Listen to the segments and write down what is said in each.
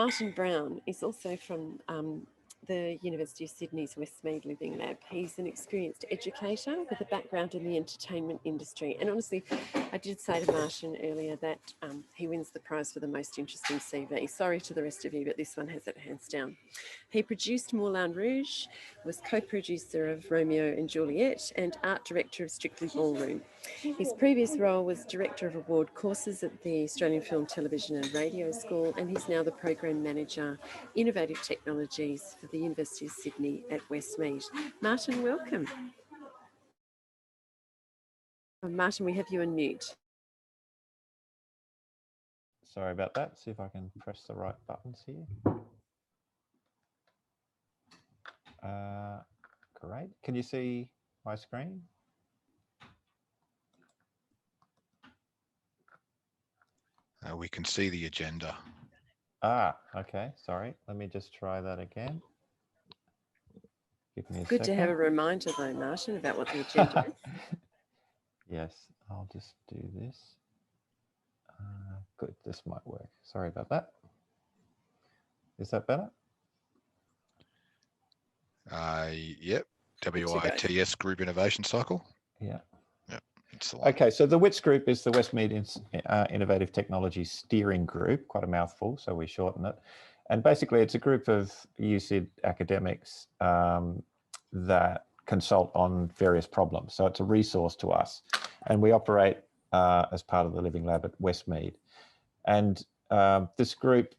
Martin Brown is also from the University of Sydney's Westmead Living Lab. He's an experienced educator with a background in the entertainment industry. And honestly, I did say to Martin earlier that he wins the prize for the most interesting CV. Sorry to the rest of you, but this one has it hands down. He produced Moulin Rouge, was co-producer of Romeo and Juliet, and art director of Strictly Ballroom. His previous role was Director of Award Courses at the Australian Film, Television and Radio School, and he's now the Program Manager, Innovative Technologies for the University of Sydney at Westmead. Martin, welcome. Martin, we have you on mute. Sorry about that. See if I can press the right buttons here. Great. Can you see my screen? We can see the agenda. Ah, okay. Sorry. Let me just try that again. Give me a Good second. to have a reminder though, Martin, about what the agenda is. Yes, I'll just do this. Good, this might work. Sorry about that. Is that better? Yep. WITS Group Innovation Cycle. Yeah. Yep. It's the one. Okay, so the WITS group is the Westmead Innovative Technology Steering Group, quite a mouthful, so we shorten it. And basically it's a group of USyd academics that consult on various problems. So it's a resource to us. And we operate as part of the Living Lab at Westmead. And this group,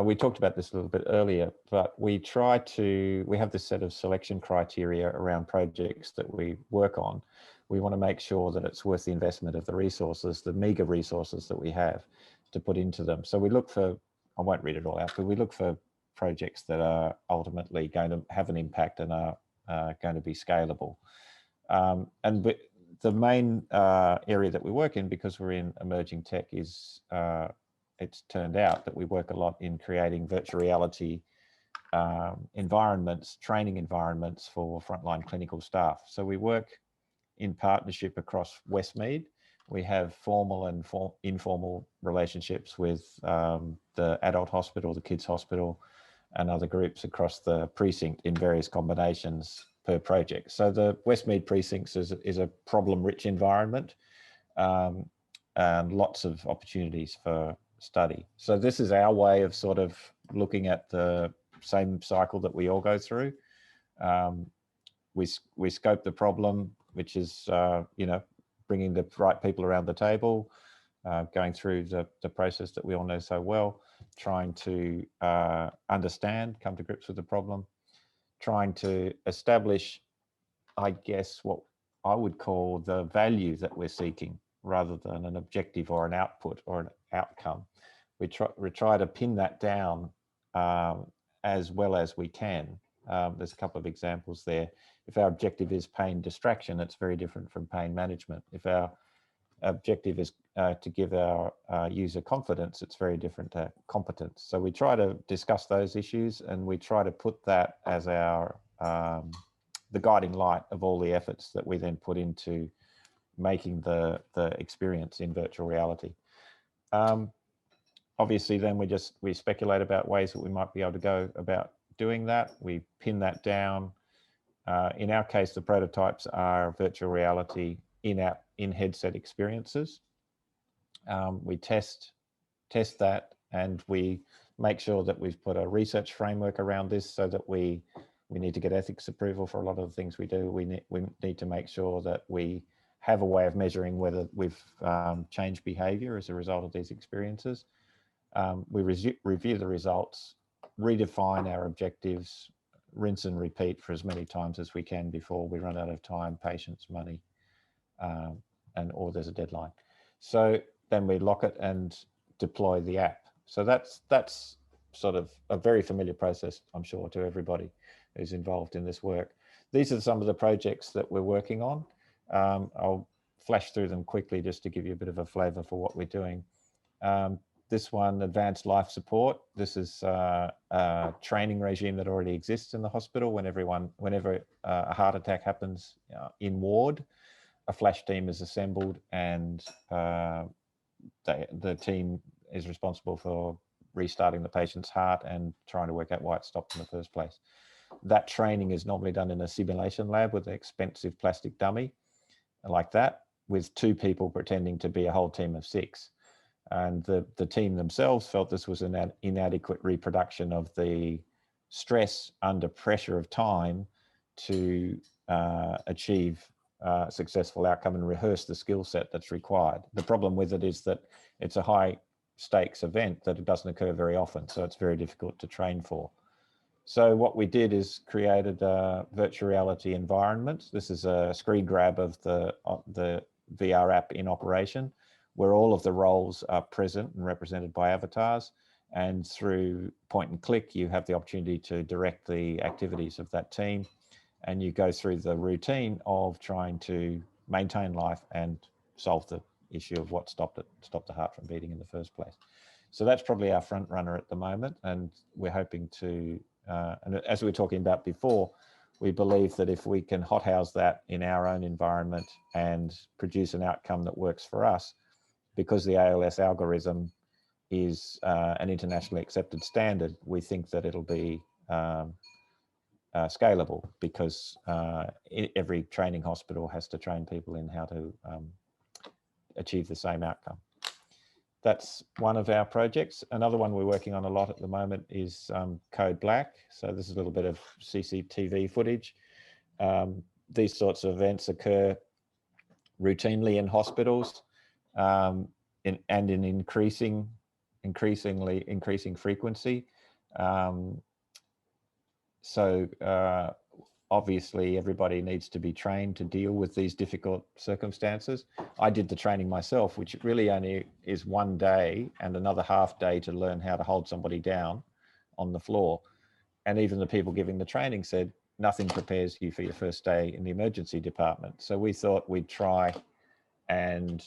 we talked about this a little bit earlier, but we have this set of selection criteria around projects that we work on. We want to make sure that it's worth the investment of the resources, the meager resources that we have to put into them. So we look for, I won't read it all out, but we look for projects that are ultimately going to have an impact and are going to be scalable. And the main area that we work in, because we're in emerging tech, is it's turned out that we work a lot in creating virtual reality environments, training environments for frontline clinical staff. So we work in partnership across Westmead. We have formal and informal relationships with the adult hospital, the kids hospital, and other groups across the precinct in various combinations per project. So the Westmead precincts is a problem-rich environment and lots of opportunities for study. So this is our way of sort of looking at the same cycle that we all go through. We scope the problem, which is, bringing the right people around the table, going through the process that we all know so well, trying to understand, come to grips with the problem, trying to establish, I guess, what I would call the value that we're seeking rather than an objective or an output or an outcome. We try to pin that down as well as we can. There's a couple of examples there. If our objective is pain distraction, it's very different from pain management. If our objective is to give our user confidence, it's very different to competence. So we try to discuss those issues, and we try to put that as our the guiding light of all the efforts that we then put into making the experience in virtual reality. Obviously, then we speculate about ways that we might be able to go about doing that. We pin that down. In our case, the prototypes are virtual reality in-app, in-headset experiences. We test that, and we make sure that we've put a research framework around this so that we need to get ethics approval for a lot of the things we do. We need to make sure that we have a way of measuring whether we've changed behavior as a result of these experiences. We review the results, redefine our objectives, rinse and repeat for as many times as we can before we run out of time, patience, money, or there's a deadline. So then we lock it and deploy the app. So that's sort of a very familiar process, I'm sure, to everybody who's involved in this work. These are some of the projects that we're working on. I'll flash through them quickly just to give you a bit of a flavour for what we're doing. This one, advanced life support. This is a training regime that already exists in the hospital. Whenever a heart attack happens in ward, a flash team is assembled, and the team is responsible for restarting the patient's heart and trying to work out why it stopped in the first place. That training is normally done in a simulation lab with an expensive plastic dummy like that, with 2 people pretending to be a whole team of 6. And the team themselves felt this was an inadequate reproduction of the stress under pressure of time to achieve a successful outcome and rehearse the skill set that's required. The problem with it is that it's a high stakes event that it doesn't occur very often, so it's very difficult to train for. So what we did is created a virtual reality environment. This is a screen grab of the VR app in operation, where all of the roles are present and represented by avatars. And through point and click, you have the opportunity to direct the activities of that team. And you go through the routine of trying to maintain life and solve the issue of what stopped the heart from beating in the first place. So that's probably our front runner at the moment. And we're hoping to, and as we were talking about before, we believe that if we can hothouse that in our own environment and produce an outcome that works for us, because the ALS algorithm is an internationally accepted standard, we think that it'll be scalable, because every training hospital has to train people in how to achieve the same outcome. That's one of our projects. Another one we're working on a lot at the moment is Code Black. So this is a little bit of CCTV footage. These sorts of events occur routinely in hospitals and in increasing frequency. Obviously everybody needs to be trained to deal with these difficult circumstances. I did the training myself, which really only is 1 day and another half day to learn how to hold somebody down on the floor. And even the people giving the training said, nothing prepares you for your first day in the emergency department. So we thought we'd try and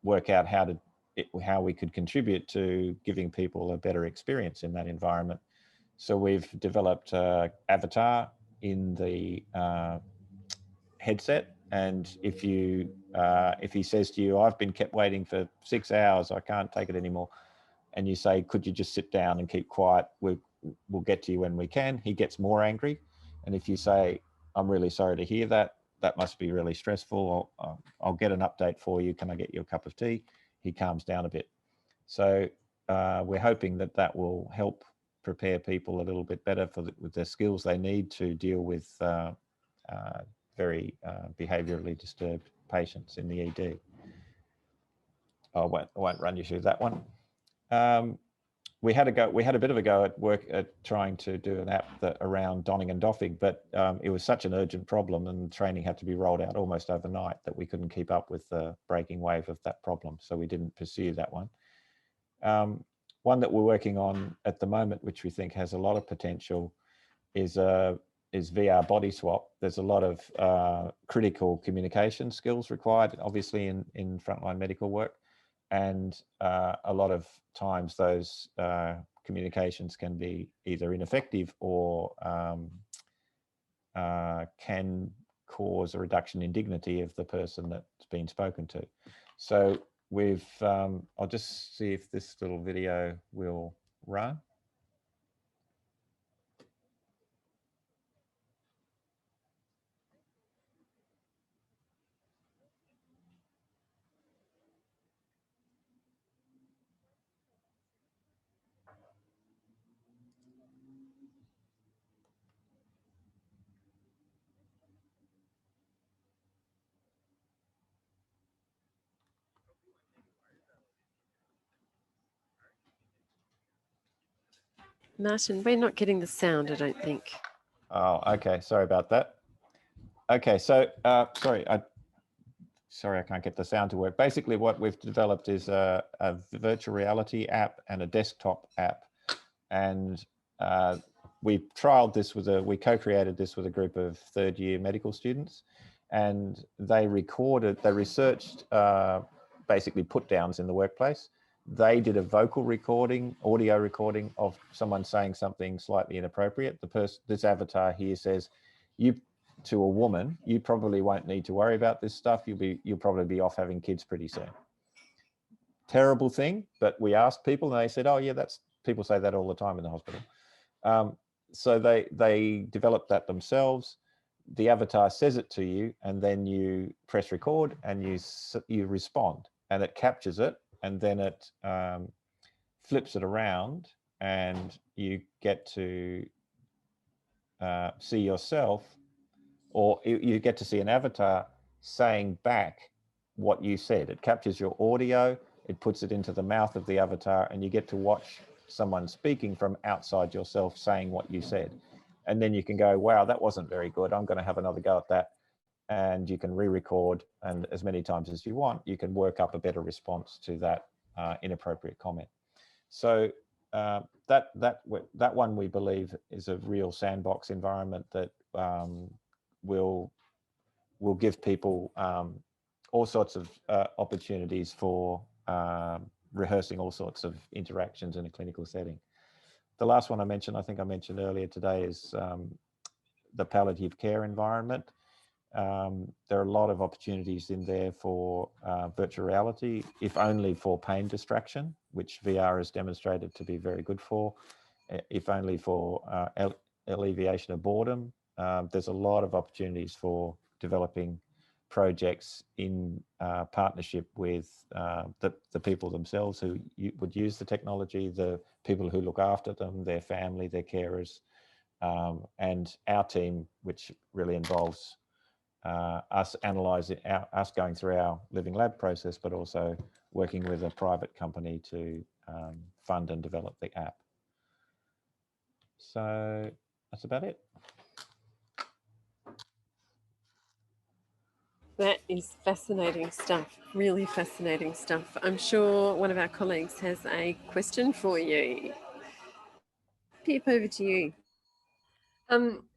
work out how we could contribute to giving people a better experience in that environment. So we've developed avatar in the headset, and if he says to you, I've been kept waiting for 6 hours, I can't take it anymore, and you say, could you just sit down and keep quiet, we'll get to you when we can, he gets more angry. And if you say, I'm really sorry to hear that, that must be really stressful, I'll get an update for you, can I get you a cup of tea, he calms down a bit. So we're hoping that that will help prepare people a little bit better with the skills they need to deal with very behaviorally disturbed patients in the ED. I won't run you through that one. We had a bit of a go at work at trying to do an app around donning and doffing, but it was such an urgent problem and training had to be rolled out almost overnight that we couldn't keep up with the breaking wave of that problem. So we didn't pursue that one. One that we're working on at the moment, which we think has a lot of potential, is VR body swap. There's a lot of critical communication skills required, obviously, in frontline medical work. And a lot of times those communications can be either ineffective or can cause a reduction in dignity of the person that's been spoken to. So we've, I'll just see if this little video will run. Martin, we're not getting the sound, I don't think. Oh, okay. Sorry about that. Okay, so sorry, I can't get the sound to work. Basically, what we've developed is a virtual reality app and a desktop app, and we trialed this we co-created this with a group of third-year medical students, and they researched basically put downs in the workplace. They did a vocal recording, audio recording of someone saying something slightly inappropriate. This avatar here says, to a woman, you probably won't need to worry about this stuff. You'll probably be off having kids pretty soon. terrible thing, but we asked people and they said, oh yeah, people say that all the time in the hospital. So they developed that themselves. The avatar says it to you, and then you press record and you respond, and it captures it, and then it flips it around, and you get to see yourself, or you get to see an avatar saying back what you said. It captures your audio, it puts it into the mouth of the avatar, and you get to watch someone speaking from outside yourself saying what you said. And then you can go, wow, that wasn't very good. I'm going to have another go at that. And you can re-record, and as many times as you want, you can work up a better response to that inappropriate comment. So that one, we believe, is a real sandbox environment that will give people all sorts of opportunities for rehearsing all sorts of interactions in a clinical setting. The last one I mentioned, I think I mentioned earlier today, is the palliative care environment. There are a lot of opportunities in there for virtual reality, if only for pain distraction, which VR has demonstrated to be very good for, if only for alleviation of boredom. There's a lot of opportunities for developing projects in partnership with the people themselves who would use the technology, the people who look after them, their family, their carers, and our team, which really involves us analysing, us going through our living lab process, but also working with a private company to fund and develop the app. So that's about it. That is fascinating stuff, really fascinating stuff. I'm sure one of our colleagues has a question for you. Pip, over to you.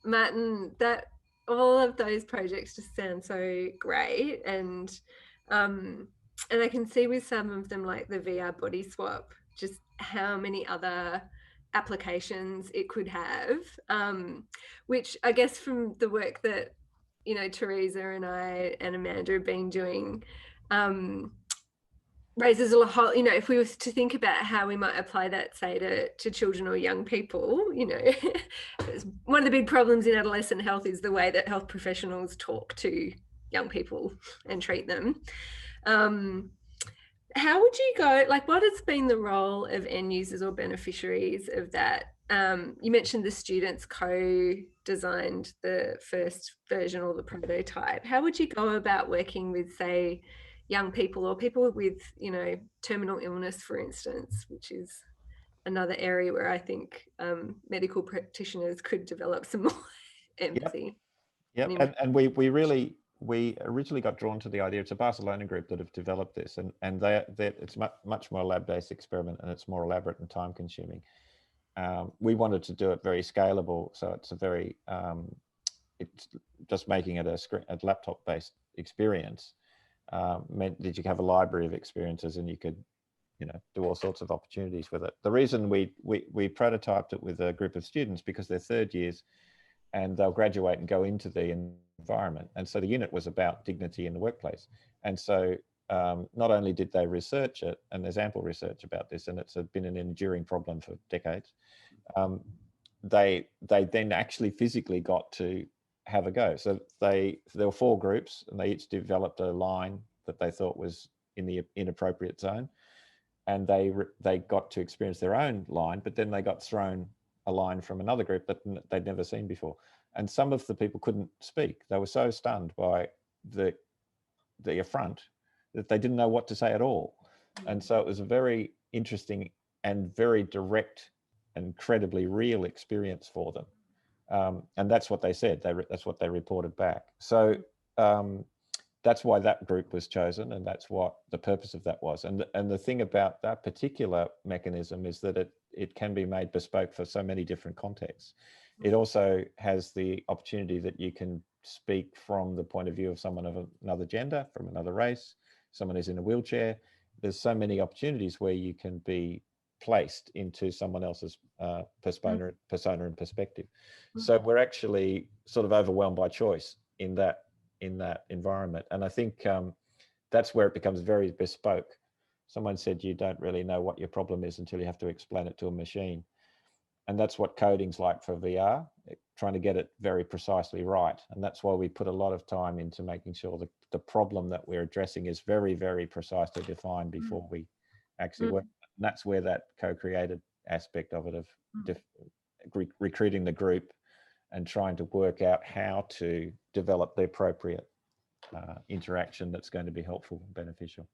Martin, that all of those projects just sound so great, and I can see with some of them, like the VR body swap, just how many other applications it could have, which I guess from the work that, you know, Teresa and I and Amanda have been doing, raises a whole, you know, if we were to think about how we might apply that, say, to children or young people, you know, one of the big problems in adolescent health is the way that health professionals talk to young people and treat them. How would you go, like, what has been the role of end users or beneficiaries of that? You mentioned the students co-designed the first version or the prototype. How would you go about working with, say, young people or people with, you know, terminal illness, for instance, which is another area where I think medical practitioners could develop some more empathy. Yep. And we originally got drawn to the idea. It's a Barcelona group that have developed this, and it's much more lab-based experiment, and it's more elaborate and time-consuming. We wanted to do it very scalable, so it's a very it's just making it a laptop-based experience. Meant that you could have a library of experiences, and you could, you know, do all sorts of opportunities with it. The reason we prototyped it with a group of students, because they're third years and they'll graduate and go into the environment. And so the unit was about dignity in the workplace. And so not only did they research it, and there's ample research about this, and it's been an enduring problem for decades, they then actually physically got to have a go. So there were 4 groups, and they each developed a line that they thought was in the inappropriate zone, and they got to experience their own line, but then they got thrown a line from another group that they'd never seen before. And some of the people couldn't speak. They were so stunned by the affront that they didn't know what to say at all. And so it was a very interesting and very direct and incredibly real experience for them. And that's what they said. That's what they reported back. So that's why that group was chosen, and that's what the purpose of that was. And the thing about that particular mechanism is that it can be made bespoke for so many different contexts. It also has the opportunity that you can speak from the point of view of someone of another gender, from another race, someone who's in a wheelchair. There's so many opportunities where you can be placed into someone else's persona and perspective. So we're actually sort of overwhelmed by choice in that environment, and I think that's where it becomes very bespoke. someone said you don't really know what your problem is until you have to explain it to a machine. And that's what coding's like for VR, trying to get it very precisely right. And that's why we put a lot of time into making sure that the problem that we're addressing is very, very precisely defined before we actually work. And that's where that co-created aspect of it, of recruiting the group and trying to work out how to develop the appropriate interaction that's going to be helpful and beneficial.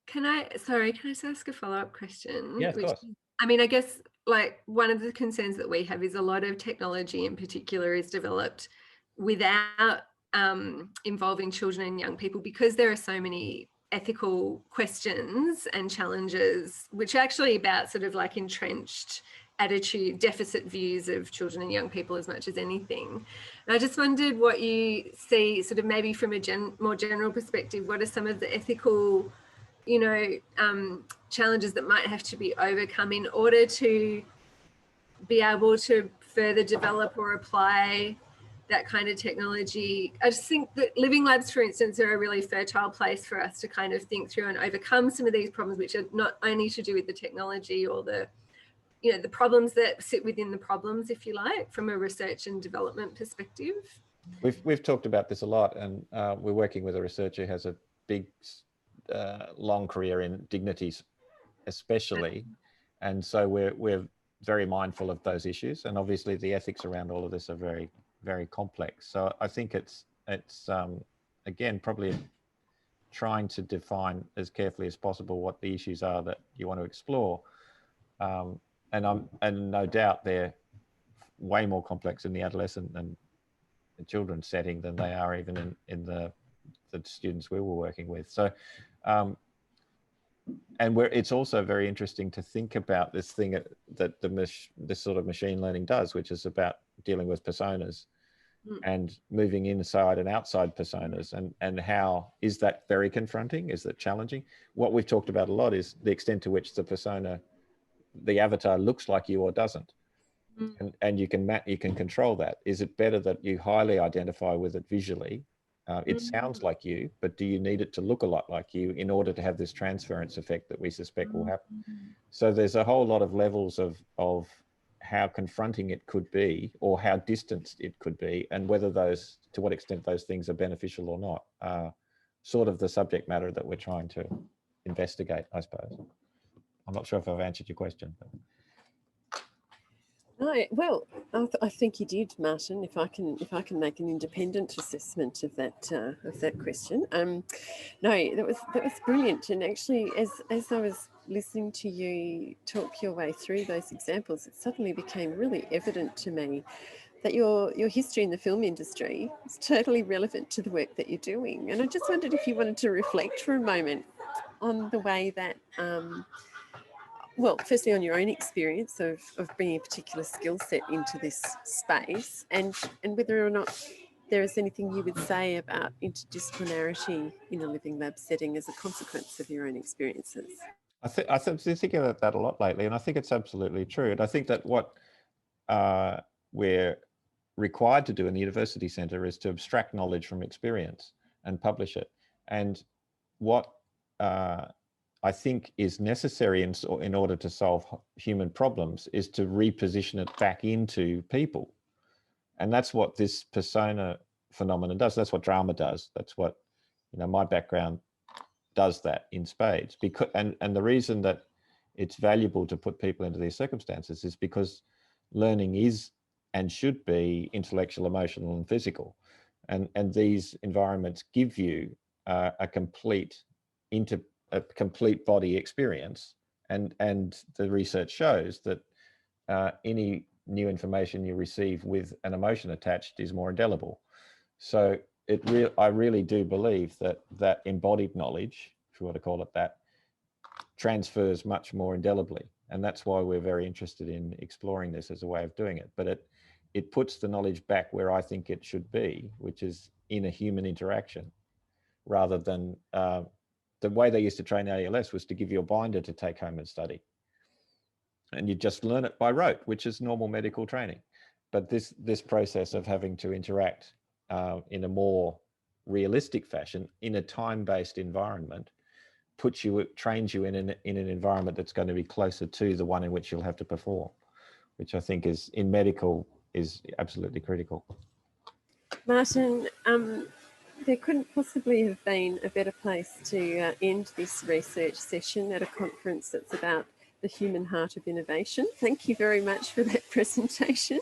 Can I just ask a follow-up question? Yeah, of course. I mean, I guess like one of the concerns that we have is a lot of technology in particular is developed without involving children and young people, because there are so many ethical questions and challenges, which are actually about sort of like entrenched attitude, deficit views of children and young people as much as anything. And I just wondered what you see sort of maybe from a more general perspective, what are some of the ethical, you know, challenges that might have to be overcome in order to be able to further develop or apply that kind of technology? I just think that living labs, for instance, are a really fertile place for us to kind of think through and overcome some of these problems, which are not only to do with the technology or the, you know, the problems that sit within the problems, if you like, from a research and development perspective. We've talked about this a lot, and we're working with a researcher who has a big, long career in dignities, especially, and so we're very mindful of those issues, and obviously the ethics around all of this are very, very complex. So I think it's again probably trying to define as carefully as possible what the issues are that you want to explore, and no doubt they're way more complex in the adolescent and the children's setting than they are even in the students we were working with. So, and it's also very interesting to think about this thing that this sort of machine learning does, which is about dealing with personas and moving inside and outside personas, and how is that very confronting? Is that challenging? What we've talked about a lot is the extent to which the persona, the avatar, looks like you or doesn't. And you can control that. Is it better that you highly identify with it visually? It sounds like you, but do you need it to look a lot like you in order to have this transference effect that we suspect will happen? So there's a whole lot of levels of how confronting it could be, or how distanced it could be, and whether those, to what extent those things are beneficial or not, are sort of the subject matter that we're trying to investigate, I suppose. I'm not sure if I've answered your question. But... No, well, I think you did, Martin. If I can make an independent assessment of that question, no, that was brilliant. And actually, as I was listening to you talk your way through those examples, it suddenly became really evident to me that your history in the film industry is totally relevant to the work that you're doing. And I just wondered if you wanted to reflect for a moment on the way that. Well, firstly, on your own experience of bringing a particular skill set into this space, and whether or not there is anything you would say about interdisciplinarity in a living lab setting as a consequence of your own experiences. I've been thinking about that a lot lately, and I think it's absolutely true. And I think that what we're required to do in the university centre is to abstract knowledge from experience and publish it. And what I think is necessary in order to solve human problems is to reposition it back into people. And that's what this persona phenomenon does. That's what drama does. That's what, you know, my background does that in spades. Because, and the reason that it's valuable to put people into these circumstances is because learning is and should be intellectual, emotional, and physical. And these environments give you a complete body experience, and the research shows that any new information you receive with an emotion attached is more indelible. So I really do believe that embodied knowledge, if you want to call it that, transfers much more indelibly, and that's why we're very interested in exploring this as a way of doing it. But it puts the knowledge back where I think it should be, which is in a human interaction, rather than the way they used to train ALS was to give you a binder to take home and study. And you just learn it by rote, which is normal medical training. But this process of having to interact in a more realistic fashion in a time-based environment trains you in an environment that's going to be closer to the one in which you'll have to perform, which I think is in medical is absolutely critical. Martin, there couldn't possibly have been a better place to end this research session at a conference that's about the human heart of innovation. Thank you very much for that presentation.